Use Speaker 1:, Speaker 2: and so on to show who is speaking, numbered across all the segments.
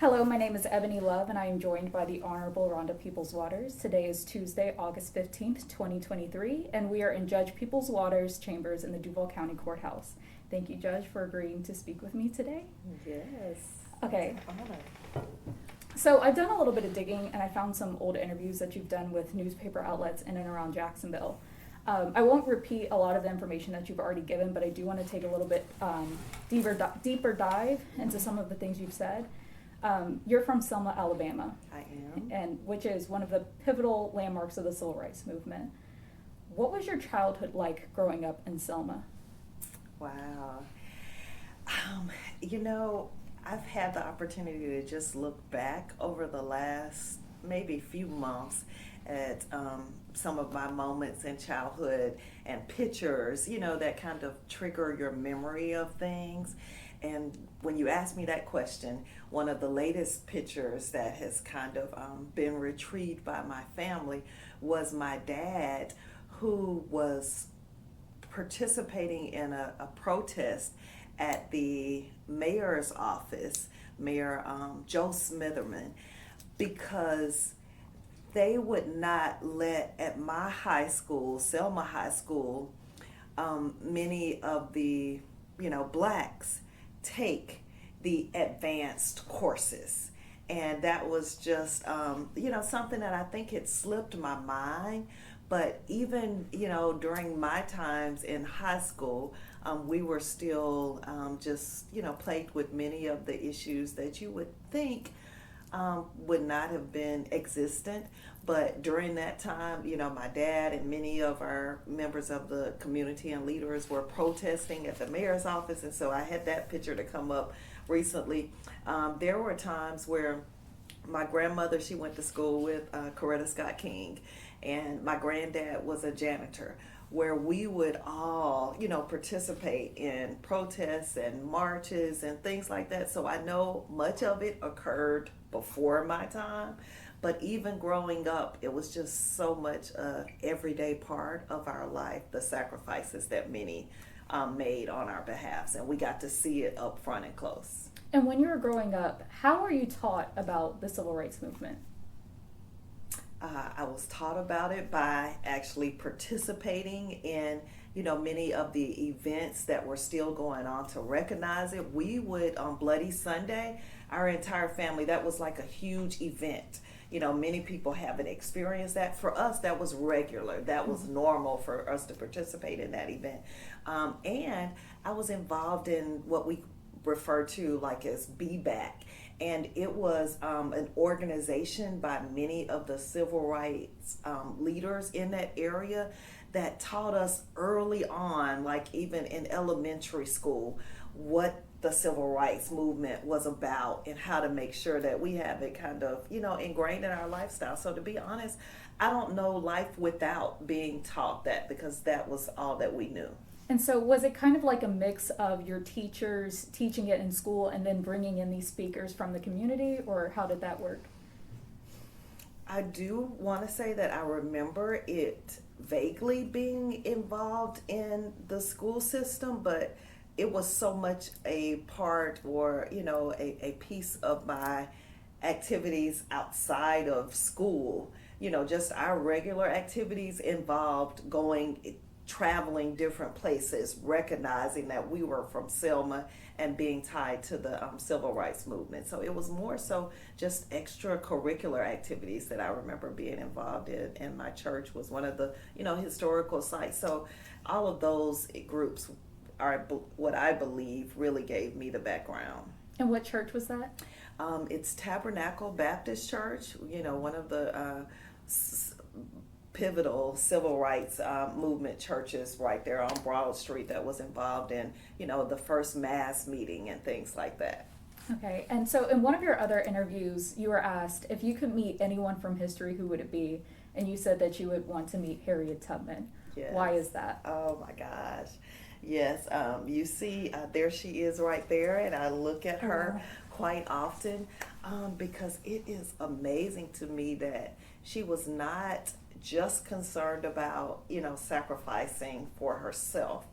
Speaker 1: Hello, my name is Ebony Love, and I am joined by the Honorable Rhonda Peoples Waters. Today is Tuesday, August 15th, 2023, and we are in Judge Peoples Waters' chambers in the Duval County Courthouse. Thank you, Judge, for agreeing to speak with me today.
Speaker 2: Yes.
Speaker 1: Okay.
Speaker 2: It's an honor.
Speaker 1: So I've done a little bit of digging, and I found some old interviews that you've done with newspaper outlets in and around Jacksonville. I won't repeat a lot of the information that you've already given, but I do want to take a little bit deeper dive into some of the things you've said. You're from Selma, Alabama.
Speaker 2: I am.
Speaker 1: And which is one of the pivotal landmarks of the civil rights movement. What was your childhood like growing up in Selma?
Speaker 2: Wow. You know, I've had the opportunity to just look back over the last maybe few months at some of my moments in childhood and pictures, that kind of trigger your memory of things. And when you ask me that question, one of the latest pictures that has kind of been retrieved by my family was my dad, who was participating in a protest at the mayor's office, Mayor Joe Smitherman, because they would not let at my high school, Selma High School, many of the blacks take the advanced courses. And that was just something that I think had slipped my mind. But even during my times in high school, we were still just plagued with many of the issues that you would think would not have been existent. But during that time, my dad and many of our members of the community and leaders were protesting at the mayor's office. And so I had that picture to come up recently. There were times where my grandmother, she went to school with Coretta Scott King, and my granddad was a janitor, where we would all, participate in protests and marches and things like that. So I know much of it occurred before my time, but even growing up, it was just so much everyday part of our life, the sacrifices that many made on our behalfs, and we got to see it up front and close.
Speaker 1: And when you were growing up, how were you taught about the civil rights movement?
Speaker 2: I was taught about it by actually participating in, many of the events that were still going on to recognize it. We would, on Bloody Sunday, our entire family, that was like a huge event. Many people haven't experienced that. For us, that was regular. That was normal for us to participate in that event. And I was involved in what we refer to like as BBAC. And it was an organization by many of the civil rights leaders in that area that taught us early on, like even in elementary school, what the civil rights movement was about and how to make sure that we have it kind of, ingrained in our lifestyle. So to be honest, I don't know life without being taught that, because that was all that we knew.
Speaker 1: And so was it kind of like a mix of your teachers teaching it in school and then bringing in these speakers from the community, or how did that work?
Speaker 2: I do want to say that I remember it vaguely being involved in the school system, but it was so much a part, or a piece of my activities outside of school. Just our regular activities involved traveling different places, recognizing that we were from Selma and being tied to the civil rights movement. So it was more so just extracurricular activities that I remember being involved in. And my church was one of the, historical sites. So all of those groups are what I believe really gave me the background.
Speaker 1: And what church was that?
Speaker 2: It's Tabernacle Baptist Church, one of the pivotal civil rights movement churches right there on Broad Street that was involved in, the first mass meeting and things like that.
Speaker 1: Okay, and so in one of your other interviews, you were asked if you could meet anyone from history, who would it be? And you said that you would want to meet Harriet Tubman.
Speaker 2: Yes.
Speaker 1: Why is that?
Speaker 2: Oh my gosh. Yes, you see, there she is right there, and I look at her quite often because it is amazing to me that she was not just concerned about, sacrificing for herself,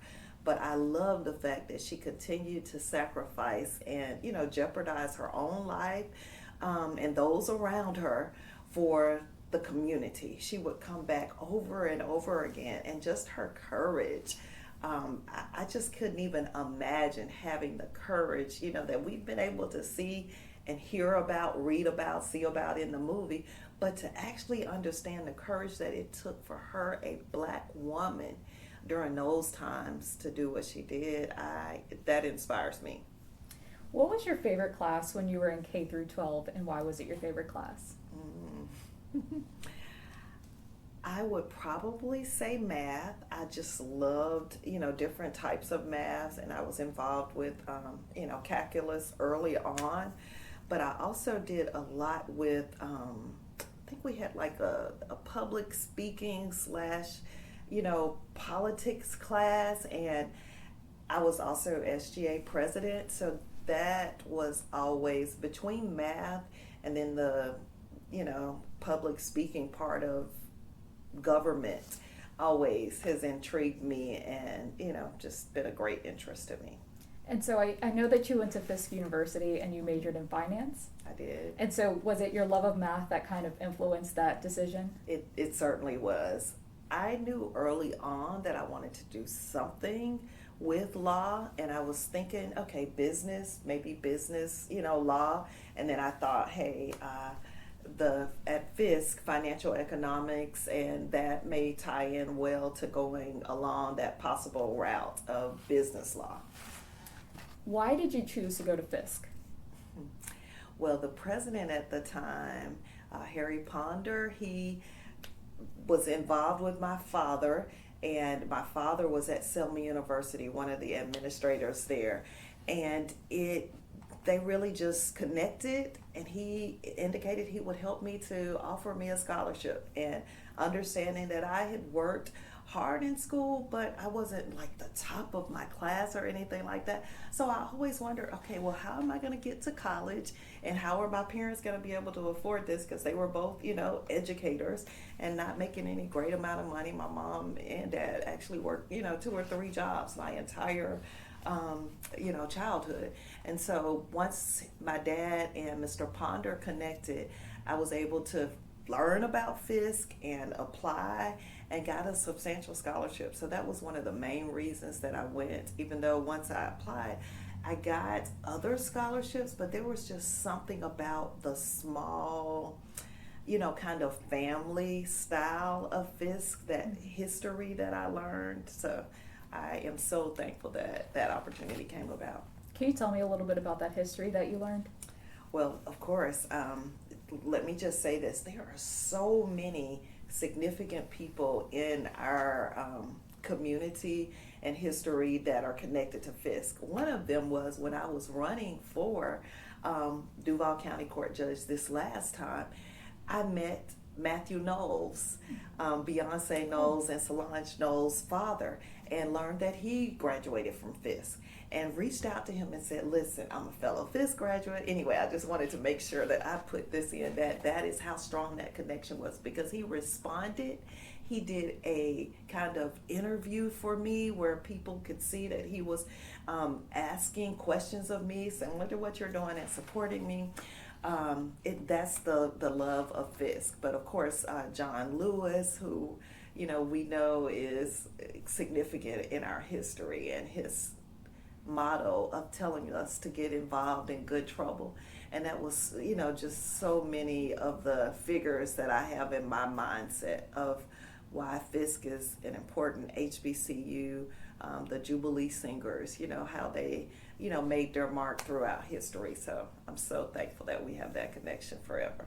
Speaker 2: But I love the fact that she continued to sacrifice and, jeopardize her own life and those around her for the community. She would come back over and over again, and just her courage. I just couldn't even imagine having the courage, that we've been able to see and hear about, read about, see about in the movie, but to actually understand the courage that it took for her, a black woman, during those times to do what she did, that inspires me.
Speaker 1: What was your favorite class when you were in K through 12, and why was it your favorite class?
Speaker 2: I would probably say math. I just loved, different types of math, and I was involved with, calculus early on. But I also did a lot with, I think we had like a public speaking slash, politics class, and I was also SGA president. So that was always between math and then the, public speaking part of government always has intrigued me and, just been a great interest to me.
Speaker 1: And so I know that you went to Fisk University and you majored in finance.
Speaker 2: I did.
Speaker 1: And so was it your love of math that kind of influenced that decision?
Speaker 2: It certainly was. I knew early on that I wanted to do something with law, and I was thinking, okay, business, maybe business, law. And then I thought, hey, at Fisk, financial economics, and that may tie in well to going along that possible route of business law.
Speaker 1: Why did you choose to go to Fisk?
Speaker 2: Well, the president at the time, Harry Ponder, he was involved with my father, and my father was at Selma University, one of the administrators there, and they really just connected, and he indicated he would help me to offer me a scholarship, and understanding that I had worked hard in school, but I wasn't like the top of my class or anything like that. So I always wondered, okay, well, how am I going to get to college, and how are my parents going to be able to afford this? Because they were both, educators and not making any great amount of money. My mom and dad actually worked, 2 or 3 jobs my entire childhood. And so once my dad and Mr. Ponder connected, I was able to learn about Fisk and apply and got a substantial scholarship. So that was one of the main reasons that I went, even though once I applied, I got other scholarships, but there was just something about the small, kind of family style of Fisk, that history that I learned. So I am so thankful that that opportunity came about.
Speaker 1: Can you tell me a little bit about that history that you learned?
Speaker 2: Well, of course, let me just say this. There are so many significant people in our community and history that are connected to Fisk. One of them was when I was running for Duval County Court Judge this last time, I met Matthew Knowles, Beyonce Knowles and Solange Knowles' father, and learned that he graduated from Fisk, and reached out to him and said, listen, I'm a fellow Fisk graduate. Anyway, I just wanted to make sure that I put this in, that is how strong that connection was, because he responded. He did a kind of interview for me where people could see that he was asking questions of me, similar to what you're doing, and supporting me. That's the love of Fisk. But of course, John Lewis, who we know is significant in our history, and his motto of telling us to get involved in good trouble. And that was, just so many of the figures that I have in my mindset of why Fisk is an important HBCU, the Jubilee Singers, how they, made their mark throughout history. So I'm so thankful that we have that connection forever.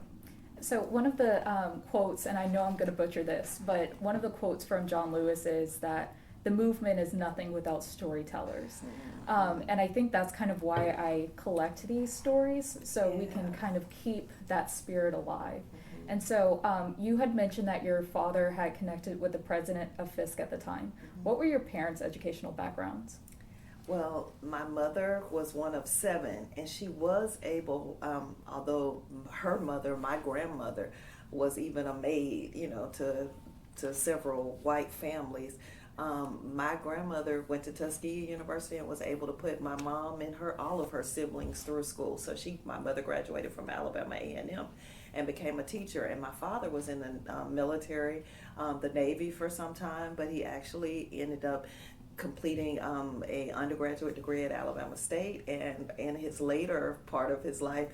Speaker 1: So one of the quotes, and I know I'm going to butcher this, but one of the quotes from John Lewis is that the movement is nothing without storytellers. And I think that's kind of why I collect these stories, so we can kind of keep that spirit alive. And so you had mentioned that your father had connected with the president of Fisk at the time. What were your parents' educational backgrounds?
Speaker 2: Well, my mother was one of 7, and she was able, although her mother, my grandmother, was even a maid, to several white families. My grandmother went to Tuskegee University and was able to put my mom and all of her siblings through school. So my mother graduated from Alabama A&M and became a teacher. And my father was in the military, the Navy for some time, but he actually ended up completing a undergraduate degree at Alabama State, and in his later part of his life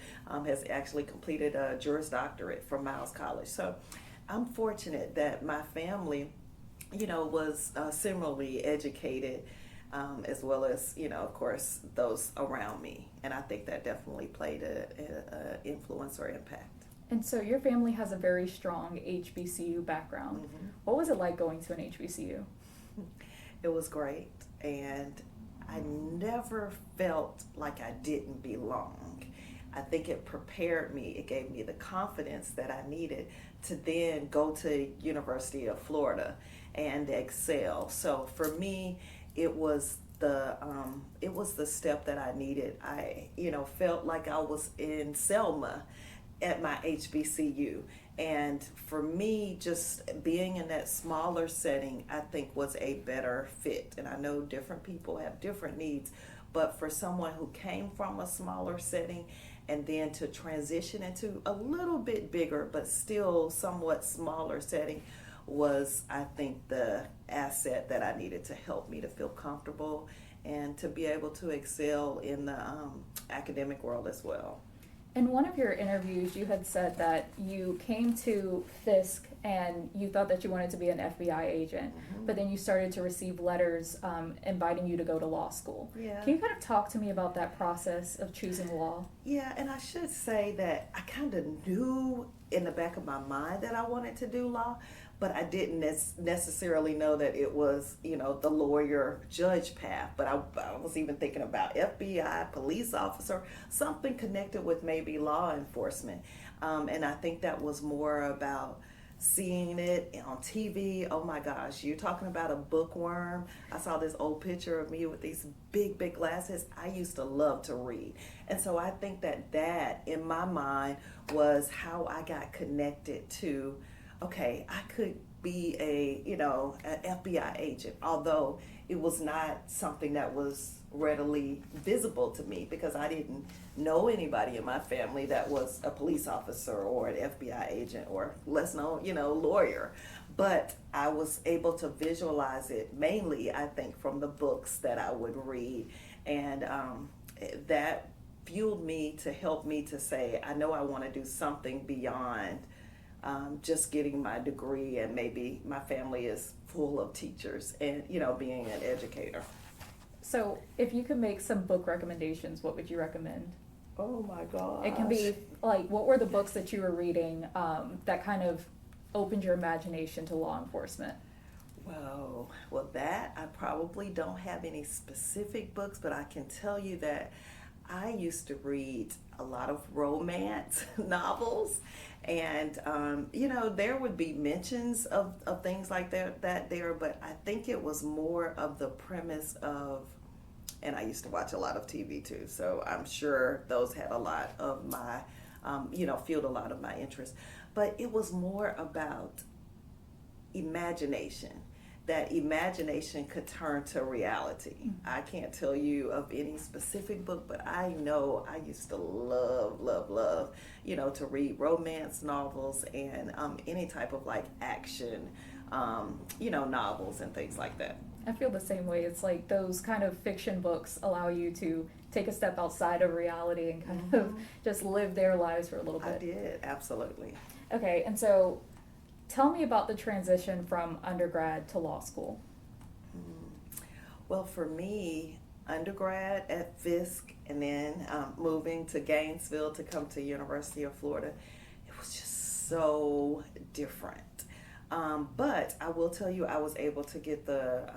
Speaker 2: has actually completed a Juris Doctorate from Miles College. So I'm fortunate that my family, was similarly educated, as well as, of course, those around me. And I think that definitely played a influence or impact.
Speaker 1: And so your family has a very strong HBCU background.
Speaker 2: Mm-hmm.
Speaker 1: What was it like going to an HBCU?
Speaker 2: It was great, and I never felt like I didn't belong. I think it prepared me, it gave me the confidence that I needed to then go to University of Florida and excel. So for me, it was the step that I needed. I, felt like I was in Selma at my HBCU. And for me, just being in that smaller setting, I think was a better fit. And I know different people have different needs, but for someone who came from a smaller setting and then to transition into a little bit bigger, but still somewhat smaller setting was, I think, the asset that I needed to help me to feel comfortable and to be able to excel in the academic world as well.
Speaker 1: In one of your interviews, you had said that you came to Fisk and you thought that you wanted to be an FBI agent,
Speaker 2: Mm-hmm.
Speaker 1: but then you started to receive letters inviting you to go to law school.
Speaker 2: Yeah.
Speaker 1: Can you kind of talk to me about that process of choosing law?
Speaker 2: Yeah, and I should say that I kind of knew in the back of my mind that I wanted to do law, but I didn't necessarily know that it was, the lawyer judge path. But I was even thinking about FBI, police officer, something connected with maybe law enforcement. And I think that was more about seeing it on TV. Oh my gosh, you're talking about a bookworm. I saw this old picture of me with these big, big glasses. I used to love to read. And so I think that in my mind was how I got connected to, okay, I could be an FBI agent, although it was not something that was readily visible to me because I didn't know anybody in my family that was a police officer or an FBI agent or less known, lawyer. But I was able to visualize it mainly, I think, from the books that I would read. And that fueled me to help me to say, I know I want to do something beyond just getting my degree, and maybe my family is full of teachers and, being an educator.
Speaker 1: So if you could make some book recommendations, what would you recommend?
Speaker 2: Oh my gosh.
Speaker 1: It can be like, what were the books that you were reading that kind of opened your imagination to law enforcement?
Speaker 2: Well, that I probably don't have any specific books, but I can tell you that I used to read a lot of romance novels, and there would be mentions of things like that there, but I think it was more of the premise of, and I used to watch a lot of TV too, so I'm sure those had a lot of my, fueled a lot of my interest, but it was more about imagination. That imagination could turn to reality. Mm-hmm. I can't tell you of any specific book, but I know I used to love, to read romance novels and any type of like action, novels and things like that.
Speaker 1: I feel the same way. It's like those kind of fiction books allow you to take a step outside of reality and kind
Speaker 2: Mm-hmm.
Speaker 1: of just live their lives for a little bit.
Speaker 2: I did, absolutely.
Speaker 1: Okay, and so tell me about the transition from undergrad to law school.
Speaker 2: Well, for me, undergrad at Fisk and then moving to Gainesville to come to University of Florida, it was just so different. But I will tell you, I was able to get the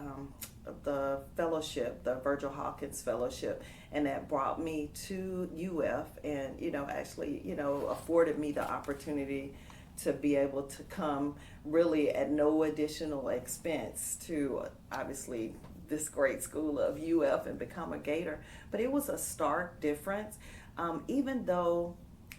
Speaker 2: fellowship, the Virgil Hawkins Fellowship, and that brought me to UF and, afforded me the opportunity to be able to come really at no additional expense to obviously this great school of UF and become a Gator. But it was a stark difference, even though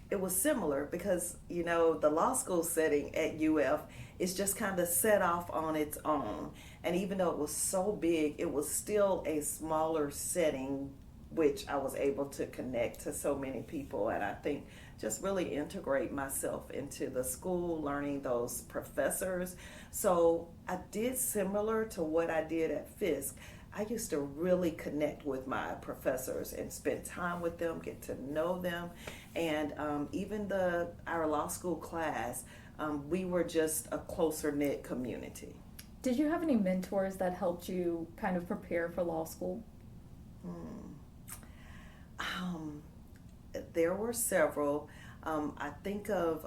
Speaker 2: it was similar because, the law school setting at UF it's just kind of set off on its own. And even though it was so big, it was still a smaller setting, which I was able to connect to so many people. And I think just really integrate myself into the school, learning those professors. So I did similar to what I did at Fisk. I used to really connect with my professors and spend time with them, get to know them, and even our law school class, we were just a closer knit community.
Speaker 1: Did you have any mentors that helped you kind of prepare for law school?
Speaker 2: There were several. I think of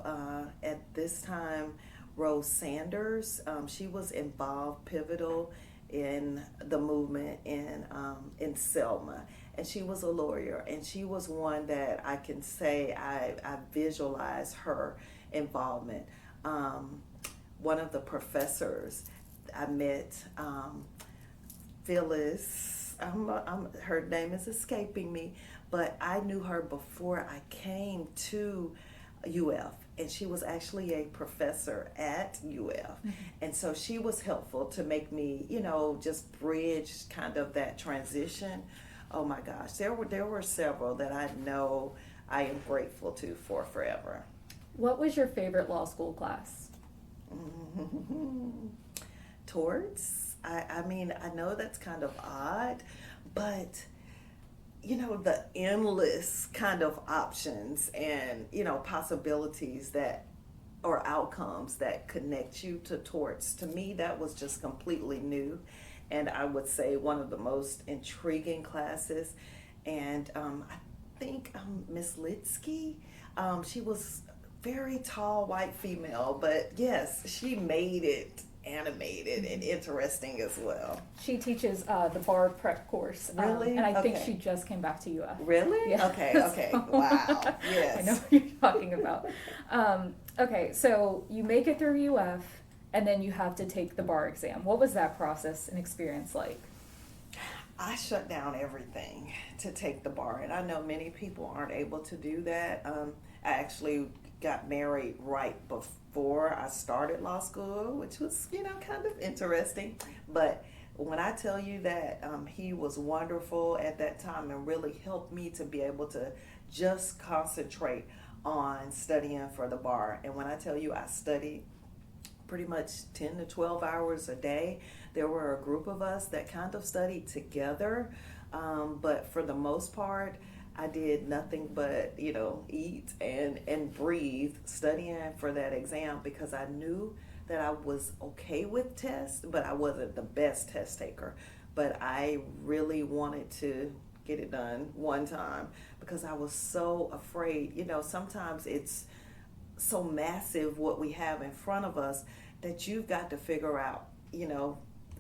Speaker 2: at this time Rose Sanders. She was involved, pivotal in the movement in Selma, and she was a lawyer, and she was one that I can say I visualize her involvement. One of the professors I met, Phyllis, her name is escaping me, but I knew her before I came to UF, and she was actually a professor at UF. And so she was helpful to make me, just bridge kind of that transition. Oh my gosh, there were several that I know I am grateful to for forever.
Speaker 1: What was your favorite law school class?
Speaker 2: Torts. I mean, I know that's kind of odd, but the endless kind of options and, possibilities that or outcomes that connect you to torts. To me, that was just completely new. And I would say one of the most intriguing classes. And I think Miss Litsky, she was very tall white female, but yes, she made it animated and interesting as well.
Speaker 1: She teaches the bar prep course.
Speaker 2: Really?
Speaker 1: And I think
Speaker 2: Okay.
Speaker 1: she just came back to UF.
Speaker 2: Really?
Speaker 1: Yeah.
Speaker 2: Okay. Wow. Yes.
Speaker 1: I know what you're talking about. Okay, so you make it through UF, and then you have to take the bar exam. What was that process and experience like?
Speaker 2: I shut down everything to take the bar, and I know many people aren't able to do that. I actually got married right before I started law school, which was, kind of interesting. But when I tell you that he was wonderful at that time and really helped me to be able to just concentrate on studying for the bar. And when I tell you I studied pretty much 10 to 12 hours a day, there were a group of us that kind of studied together. But for the most part, I did nothing but, eat and breathe, studying for that exam, because I knew that I was okay with tests, but I wasn't the best test taker. But I really wanted to get it done one time because I was so afraid. Sometimes it's so massive what we have in front of us that you've got to figure out,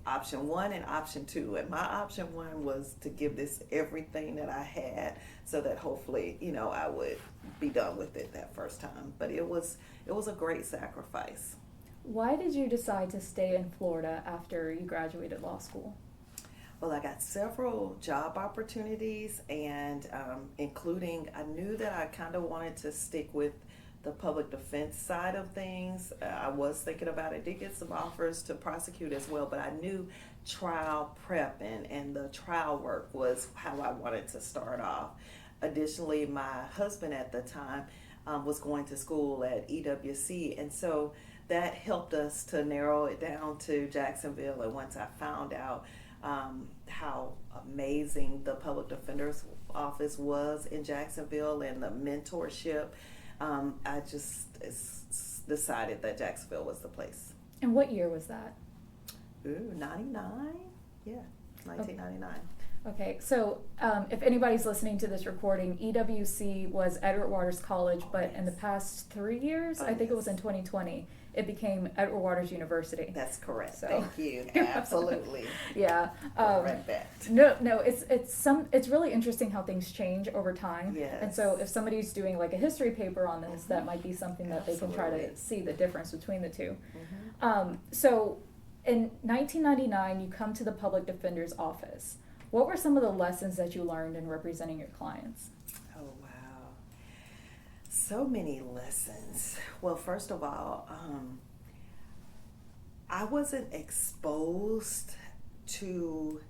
Speaker 2: option one and option two. And my option one was to give this everything that I had so that hopefully, I would be done with it that first time. But it was a great sacrifice.
Speaker 1: Why did you decide to stay in Florida after you graduated law school?
Speaker 2: Well, I got several job opportunities, and including, I knew that I kind of wanted to stick with the public defense side of things. I was thinking about it. Did get some offers to prosecute as well, but I knew trial prep and the trial work was how I wanted to start off. Additionally, my husband at the time was going to school at EWC, and so that helped us to narrow it down to Jacksonville. And once I found out how amazing the public defender's office was in Jacksonville and the mentorship, I just decided that Jacksonville was the place.
Speaker 1: And what year was that?
Speaker 2: 99? Yeah, 1999.
Speaker 1: Okay, so if anybody's listening to this recording, EWC was Edward Waters College, but in the past 3 years, I think it was in 2020, it became Edward Waters University.
Speaker 2: That's correct.
Speaker 1: So.
Speaker 2: Thank you. Absolutely.
Speaker 1: Yeah.
Speaker 2: Correct.
Speaker 1: No, it's really interesting how things change over time.
Speaker 2: Yes.
Speaker 1: And so if somebody's doing like a history paper on this, that might be something that they can try to see the difference between the two. So in 1999, you come to the public defender's office. What were some of the lessons that you learned in representing your clients?
Speaker 2: Oh, wow. So many lessons. Well, first of all, I wasn't exposed to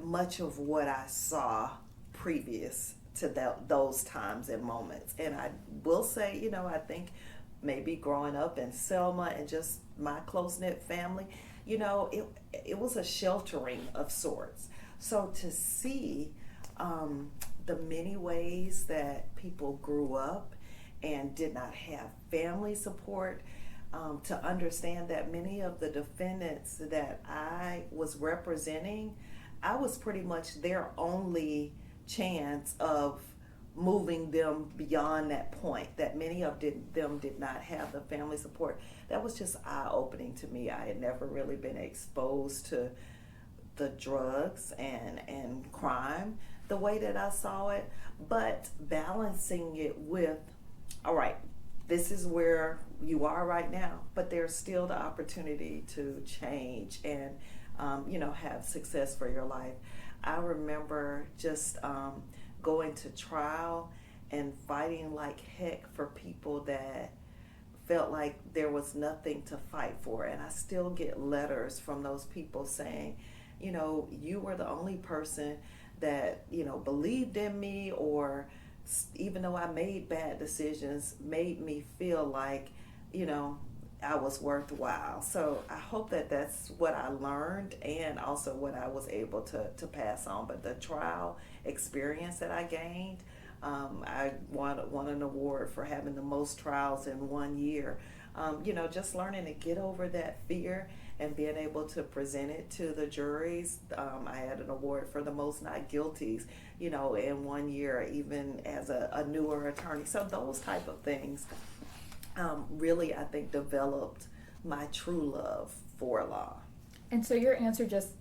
Speaker 2: much of what I saw previous to those times and moments. And I will say, I think maybe growing up in Selma and just my close knit family, it was a sheltering of sorts. So to see the many ways that people grew up and did not have family support, to understand that many of the defendants that I was representing, I was pretty much their only chance of moving them beyond that point, that many of them did not have the family support. That was just eye-opening to me. I had never really been exposed to the drugs and crime the way that I saw it, but balancing it with, all right, this is where you are right now, but there's still the opportunity to change and have success for your life. I remember just going to trial and fighting like heck for people that felt like there was nothing to fight for. And I still get letters from those people saying, you were the only person that, believed in me, or even though I made bad decisions, made me feel like, I was worthwhile. So I hope that that's what I learned and also what I was able to pass on. But the trial experience that I gained, I won an award for having the most trials in 1 year. Just learning to get over that fear and being able to present it to the juries. I had an award for the most not guilties, in 1 year, even as a newer attorney. So those type of things really, I think, developed my true love for law.
Speaker 1: And so your answer just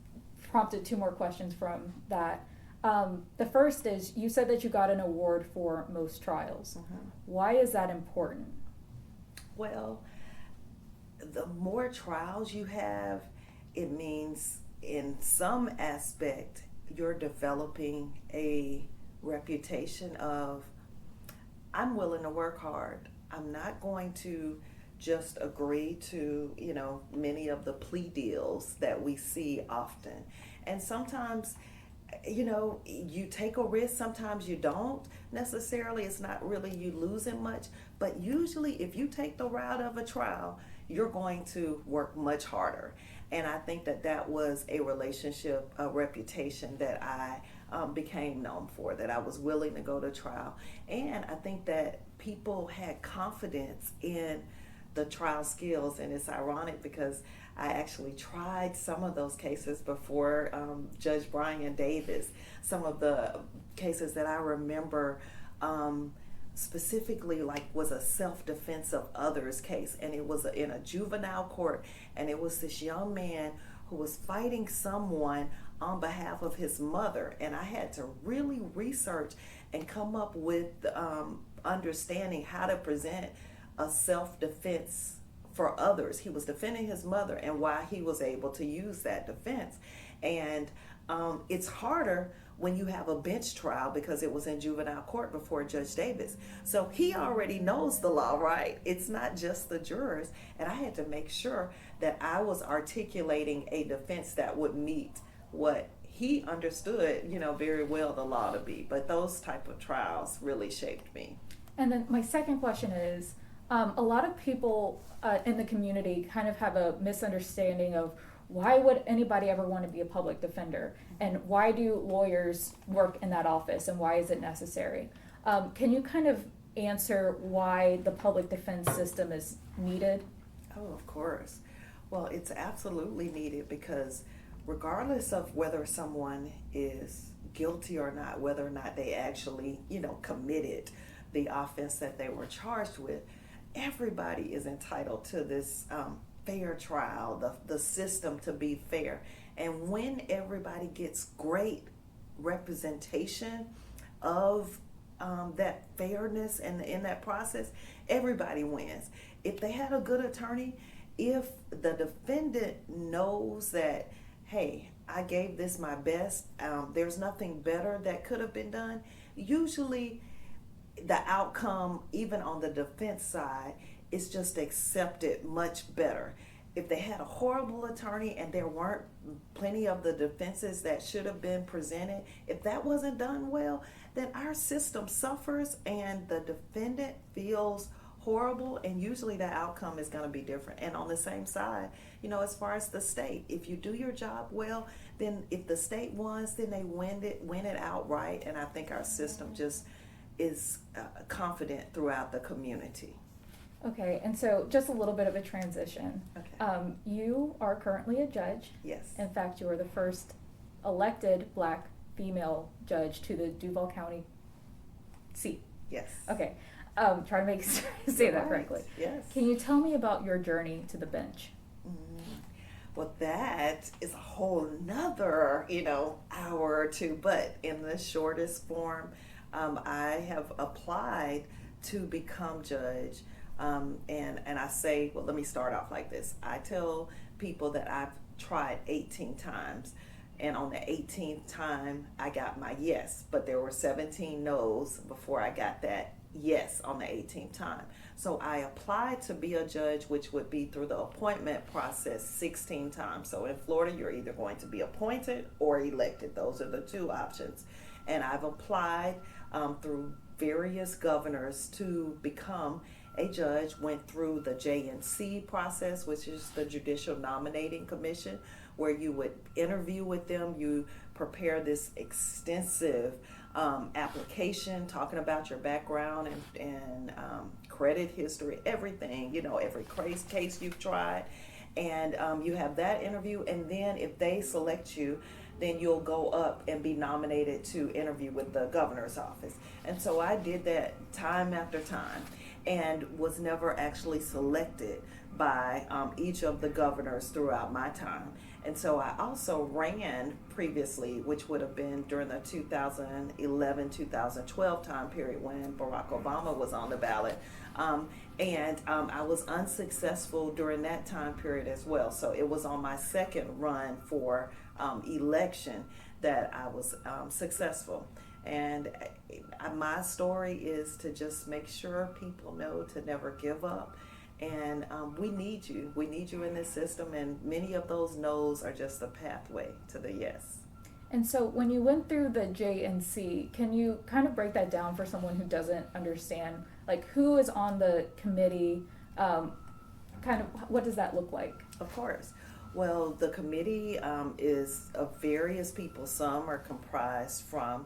Speaker 1: prompted two more questions from that. The first is, you said that you got an award for most trials.
Speaker 2: Mm-hmm.
Speaker 1: Why is that important?
Speaker 2: Well, the more trials you have, it means in some aspect you're developing a reputation of, I'm willing to work hard. I'm not going to just agree to, many of the plea deals that we see often. And sometimes, you take a risk, sometimes you don't necessarily. It's not really you losing much, but usually if you take the route of a trial, you're going to work much harder. And I think that was a relationship, a reputation that I became known for, that I was willing to go to trial. And I think that people had confidence in the trial skills. And it's ironic because I actually tried some of those cases before Judge Brian Davis. Some of the cases that I remember specifically was a self-defense of others case, and it was in a juvenile court, and it was this young man who was fighting someone on behalf of his mother, and I had to really research and come up with understanding how to present a self-defense for others. He was defending his mother and why he was able to use that defense. And it's harder when you have a bench trial because it was in juvenile court before Judge Davis. So he already knows the law, right? It's not just the jurors. And I had to make sure that I was articulating a defense that would meet what he understood, very well the law to be. But those type of trials really shaped me.
Speaker 1: And then my second question is, a lot of people in the community kind of have a misunderstanding of why would anybody ever want to be a public defender, and why do lawyers work in that office, and why is it necessary? Can you kind of answer why the public defense system is needed?
Speaker 2: Oh, of course. Well, it's absolutely needed because regardless of whether someone is guilty or not, whether or not they actually, committed the offense that they were charged with, everybody is entitled to this fair trial, the system to be fair. And when everybody gets great representation of that fairness and in that process, everybody wins. If they had a good attorney, if the defendant knows that, hey, I gave this my best, there's nothing better that could have been done, usually the outcome, even on the defense side, is just accepted much better. if they had a horrible attorney and there weren't plenty of the defenses that should have been presented, if that wasn't done well, then our system suffers and the defendant feels horrible, and usually the outcome is going to be different. And on the same side, as far as the state, if you do your job well, then if the state wins, then they win it outright. And I think our system just is confident throughout the community.
Speaker 1: Okay, and so just a little bit of a transition.
Speaker 2: Okay.
Speaker 1: You are currently a judge.
Speaker 2: Yes.
Speaker 1: In fact, you are the first elected Black female judge to the Duval County seat.
Speaker 2: Yes.
Speaker 1: Okay, try to make say that correctly.
Speaker 2: Yes.
Speaker 1: Can you tell me about your journey to the bench?
Speaker 2: Well, that is a whole nother, hour or two, but in the shortest form, I have applied to become judge. And I say, well, let me start off like this. I tell people that I've tried 18 times, and on the 18th time, I got my yes, but there were 17 no's before I got that yes on the 18th time. So I applied to be a judge, which would be through the appointment process 16 times. So in Florida, you're either going to be appointed or elected. Those are the two options. And I've applied through various governors to become a judge, went through the JNC process, which is the Judicial Nominating Commission, where you would interview with them. You prepare this extensive application talking about your background and credit history, everything, every case you've tried. And you have that interview, and then if they select you, then you'll go up and be nominated to interview with the governor's office. And so I did that time after time and was never actually selected by each of the governors throughout my time. And so I also ran previously, which would have been during the 2011-2012 time period when Barack Obama was on the ballot. And I was unsuccessful during that time period as well. So it was on my second run for election that I was successful. And my story is to just make sure people know to never give up. And we need you. We need you in this system. And many of those no's are just a pathway to the yes.
Speaker 1: And so when you went through the JNC, can you kind of break that down for someone who doesn't understand, like who is on the committee, kind of what does that look like?
Speaker 2: Of course. Well, the committee is of various people. Some are comprised from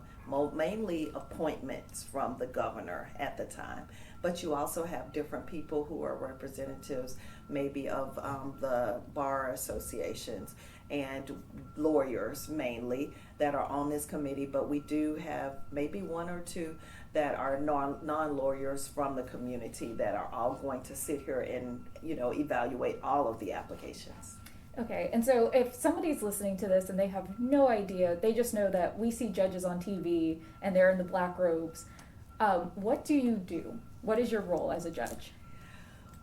Speaker 2: mainly appointments from the governor at the time. But you also have different people who are representatives maybe of the bar associations and lawyers mainly that are on this committee. But we do have maybe one or two that are non-lawyers from the community that are all going to sit here and, evaluate all of the applications.
Speaker 1: Okay, and so if somebody's listening to this and they have no idea, they just know that we see judges on TV and they're in the black robes, what do you do? What is your role as a judge?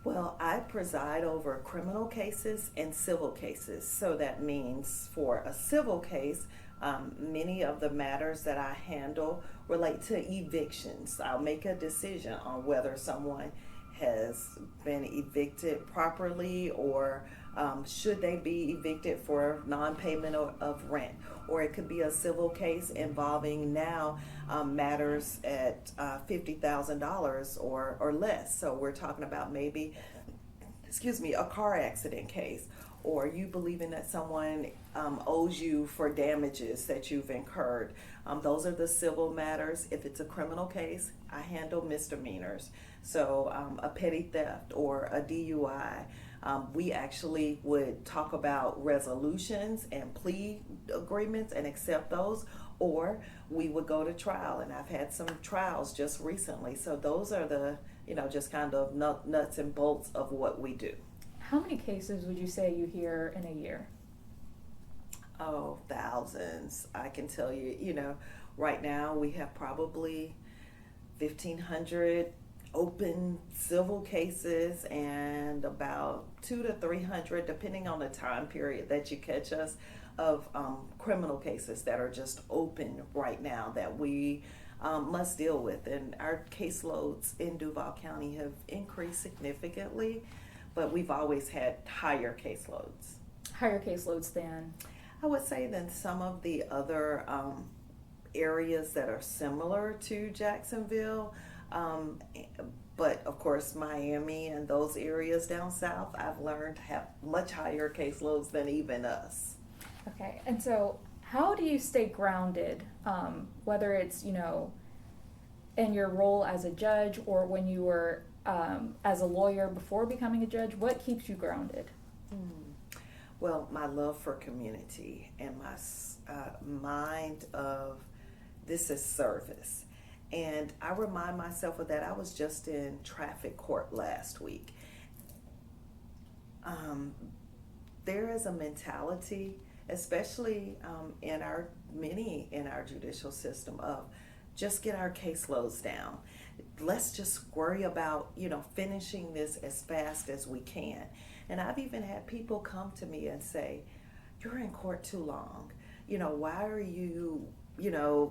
Speaker 2: Well, I preside over criminal cases and civil cases. So that means for a civil case, many of the matters that I handle relate to evictions. I'll make a decision on whether someone has been evicted properly or should they be evicted for non-payment of rent. Or it could be a civil case involving now matters at $50,000 or less. So we're talking about maybe, a car accident case, or you believing that someone owes you for damages that you've incurred. Those are the civil matters. If it's a criminal case, I handle misdemeanors. So a petty theft or a DUI. We actually would talk about resolutions and plea agreements and accept those, or we would go to trial, and I've had some trials just recently. So those are the, just kind of nuts and bolts of what we do.
Speaker 1: How many cases would you say you hear in a year?
Speaker 2: Oh, thousands. I can tell you, right now we have probably 1,500 open civil cases and about 200 to 300, depending on the time period that you catch us, of criminal cases that are just open right now that we must deal with. And our caseloads in Duval County have increased significantly. but we've always had higher caseloads.
Speaker 1: Higher caseloads than?
Speaker 2: I would say than some of the other areas that are similar to Jacksonville. Um, but of course, Miami and those areas down south, I've learned have much higher caseloads than even us.
Speaker 1: Okay, and so how do you stay grounded, whether it's, in your role as a judge or when you were as a lawyer before becoming a judge? What keeps you grounded?
Speaker 2: Well, my love for community and my mind of this is service. And I remind myself of that. I was just in traffic court last week. There is a mentality, especially in our judicial system, of just get our caseloads down. Let's just worry about finishing this as fast as we can. And I've even had people come to me and say, "You're in court too long. Why are you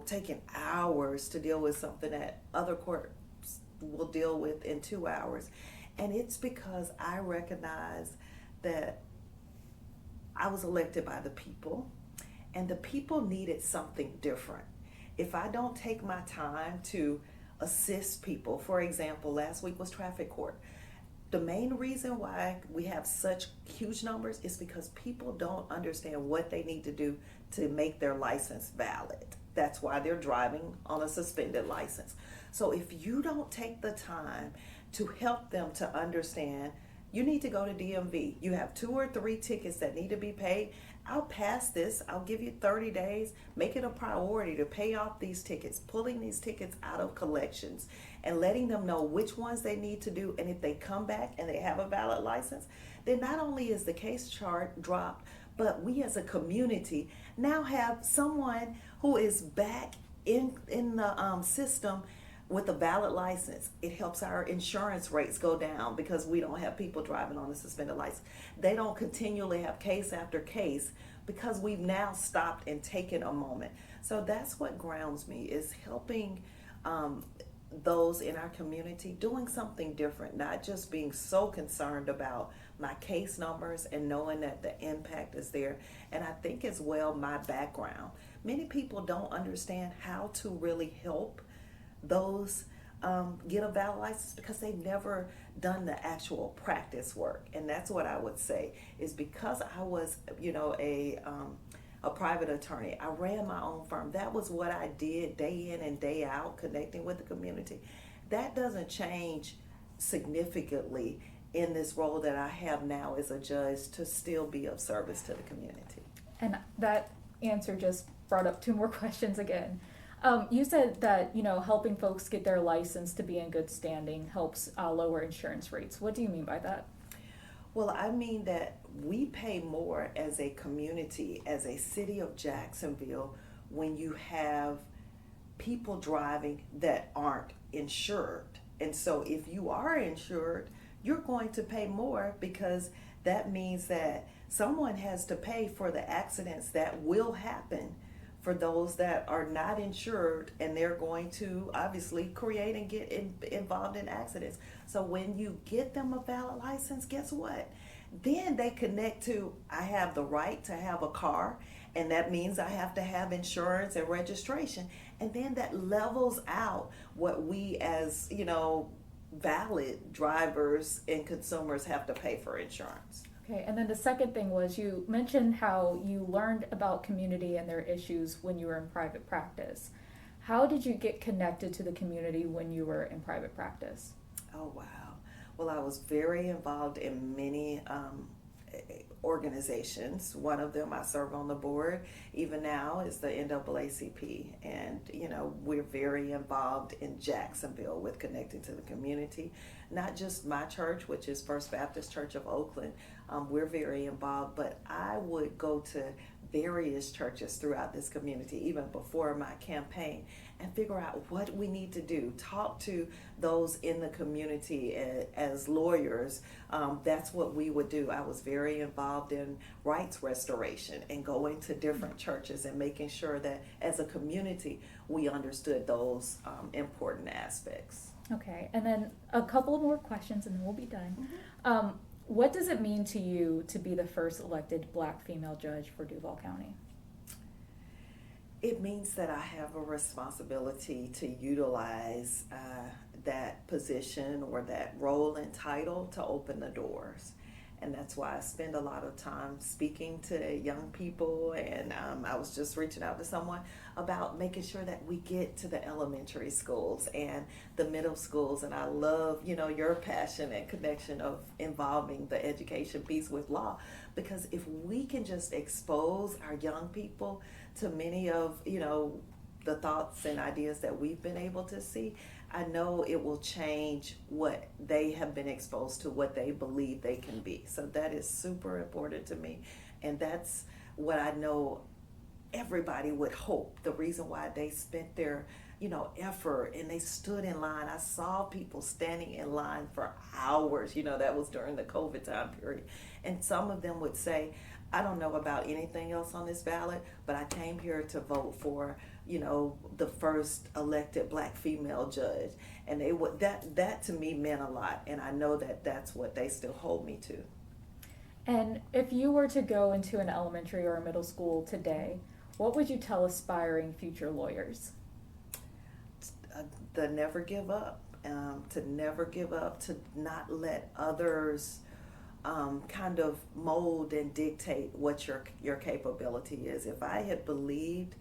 Speaker 2: taking hours to deal with something that other courts will deal with in 2 hours?" And it's because I recognize that I was elected by the people, and the people needed something different. If I don't take my time to assist people, for example, last week was traffic court. The main reason why we have such huge numbers is because people don't understand what they need to do to make their license valid. That's why they're driving on a suspended license. So if you don't take the time to help them to understand, you need to go to DMV. You have 2 or 3 tickets that need to be paid. I'll pass this. I'll give you 30 days. Make it a priority to pay off these tickets, pulling these tickets out of collections and letting them know which ones they need to do. And if they come back and they have a valid license, then not only is the case chart dropped, but we as a community now have someone who is back in the system with a valid license. It helps our insurance rates go down because we don't have people driving on a suspended license. They don't continually have case after case because we've now stopped and taken a moment. So that's what grounds me, is helping those in our community, doing something different, not just being so concerned about my case numbers and knowing that the impact is there. And I think as well, my background. Many people don't understand how to really help those get a valid license because they've never done the actual practice work. And that's what I would say, is because I was, a private attorney. I ran my own firm. That was what I did day in and day out, connecting with the community. That doesn't change significantly in this role that I have now as a judge, to still be of service to the community.
Speaker 1: And that answer just brought up 2 more questions again. You said that, helping folks get their license to be in good standing helps lower insurance rates. What do you mean by that?
Speaker 2: Well, I mean that we pay more as a community, as a city of Jacksonville, when you have people driving that aren't insured. And so if you are insured, you're going to pay more, because that means that someone has to pay for the accidents that will happen for those that are not insured, and they're going to obviously create and get involved in accidents. So when you get them a valid license, guess what? Then they connect to, I have the right to have a car, and that means I have to have insurance and registration. And then that levels out what we as, valid drivers and consumers have to pay for insurance.
Speaker 1: Okay, and then the second thing was, you mentioned how you learned about community and their issues when you were in private practice. How did you get connected to the community when you were in private practice?
Speaker 2: Oh, wow. Well, I was very involved in many organizations. One of them, I serve on the board even now, is the NAACP. And, we're very involved in Jacksonville with connecting to the community. Not just my church, which is First Baptist Church of Oakland. We're very involved, but I would go to various churches throughout this community, even before my campaign, and figure out what we need to do. Talk to those in the community as lawyers. That's what we would do. I was very involved in rights restoration and going to different churches and making sure that as a community we understood those important aspects.
Speaker 1: Okay, and then a couple more questions and then we'll be done. What does it mean to you to be the first elected Black female judge for Duval County?
Speaker 2: It means that I have a responsibility to utilize that position or that role and title to open the doors. And that's why I spend a lot of time speaking to young people. And I was just reaching out to someone about making sure that we get to the elementary schools and the middle schools. And I love, your passion and connection of involving the education piece with law. Because if we can just expose our young people to many of, the thoughts and ideas that we've been able to see, I know it will change what they have been exposed to, what they believe they can be. So that is super important to me. And that's what I know everybody would hope. The reason why they spent their, effort and they stood in line. I saw people standing in line for hours, that was during the COVID time period. And some of them would say, I don't know about anything else on this ballot, but I came here to vote for, the first elected Black female judge. And they would, that to me meant a lot. And I know that that's what they still hold me to.
Speaker 1: And if you were to go into an elementary or a middle school today, what would you tell aspiring future lawyers?
Speaker 2: To never give up, to not let others kind of mold and dictate what your capability is. If I had believed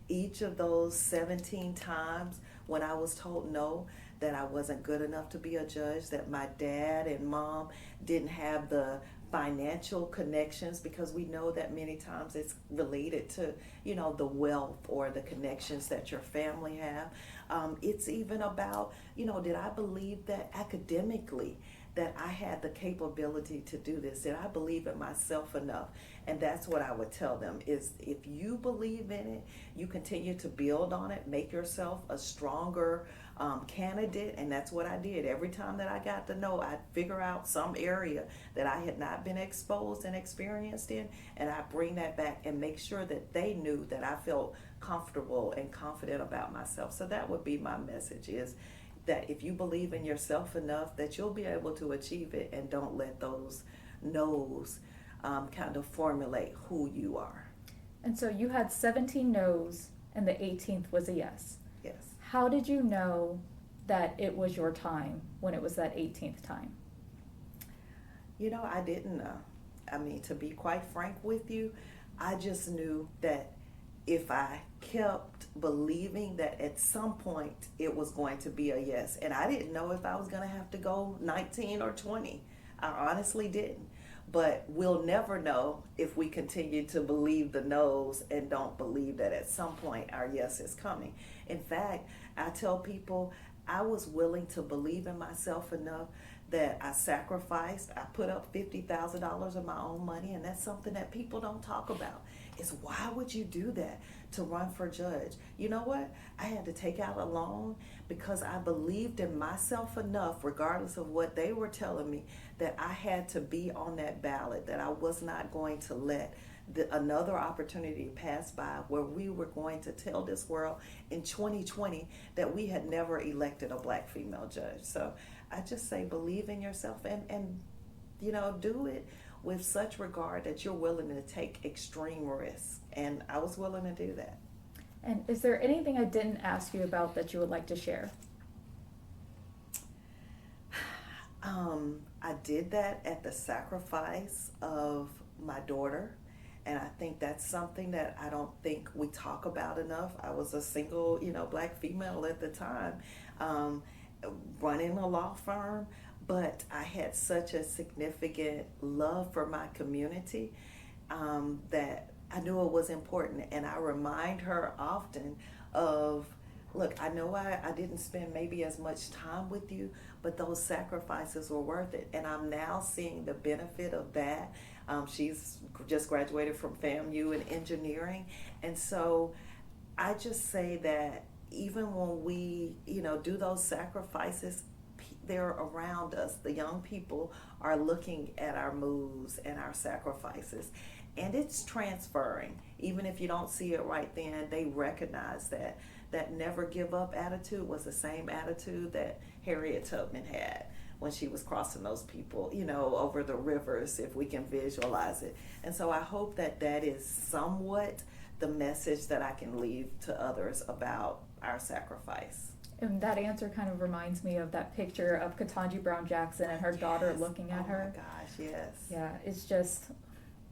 Speaker 2: each of those 17 times when I was told no, that I wasn't good enough to be a judge, that my dad and mom didn't have the financial connections, because we know that many times it's related to, the wealth or the connections that your family have. It's even about, did I believe that academically that I had the capability to do this? Did I believe in myself enough? And that's what I would tell them is, if you believe in it, you continue to build on it, make yourself a stronger candidate. And that's what I did. Every time that I got to know, I'd figure out some area that I had not been exposed and experienced in, and I bring that back and make sure that they knew that I felt comfortable and confident about myself. So that would be my message, is that if you believe in yourself enough, that you'll be able to achieve it, and don't let those no's kind of formulate who you are.
Speaker 1: And so you had 17 no's and the 18th was a yes.
Speaker 2: Yes.
Speaker 1: How did you know that it was your time when it was that 18th time?
Speaker 2: I didn't know. I mean, to be quite frank with you, I just knew that if I kept believing that at some point it was going to be a yes. And I didn't know if I was going to have to go 19 or 20. I honestly didn't. But we'll never know if we continue to believe the no's and don't believe that at some point our yes is coming. In fact, I tell people I was willing to believe in myself enough that I sacrificed. I put up $50,000 of my own money, and that's something that people don't talk about. Is why would you do that to run for judge? You know what? I had to take out a loan because I believed in myself enough, regardless of what they were telling me, that I had to be on that ballot, that I was not going to let another opportunity pass by where we were going to tell this world in 2020 that we had never elected a Black female judge. So I just say, believe in yourself and do it with such regard that you're willing to take extreme risks. And I was willing to do that.
Speaker 1: And is there anything I didn't ask you about that you would like to share?
Speaker 2: I did that at the sacrifice of my daughter. And I think that's something that I don't think we talk about enough. I was a single, Black female at the time, running a law firm. But I had such a significant love for my community that I knew it was important. And I remind her often of, look, I know I didn't spend maybe as much time with you, but those sacrifices were worth it. And I'm now seeing the benefit of that. She's just graduated from FAMU in engineering. And so I just say that even when we, do those sacrifices, they're around us. The young people are looking at our moves and our sacrifices, and it's transferring. Even if you don't see it right then, they recognize that. That never give up attitude was the same attitude that Harriet Tubman had when she was crossing those people, you know, over the rivers, if we can visualize it. And so I hope that that is somewhat the message that I can leave to others about our sacrifice.
Speaker 1: And that answer kind of reminds me of that picture of Ketanji Brown Jackson and her daughter
Speaker 2: Yes.
Speaker 1: looking at her.
Speaker 2: Oh my gosh, yes.
Speaker 1: Yeah, it's just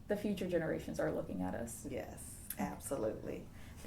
Speaker 1: the future generations are looking at us.
Speaker 2: Yes, absolutely.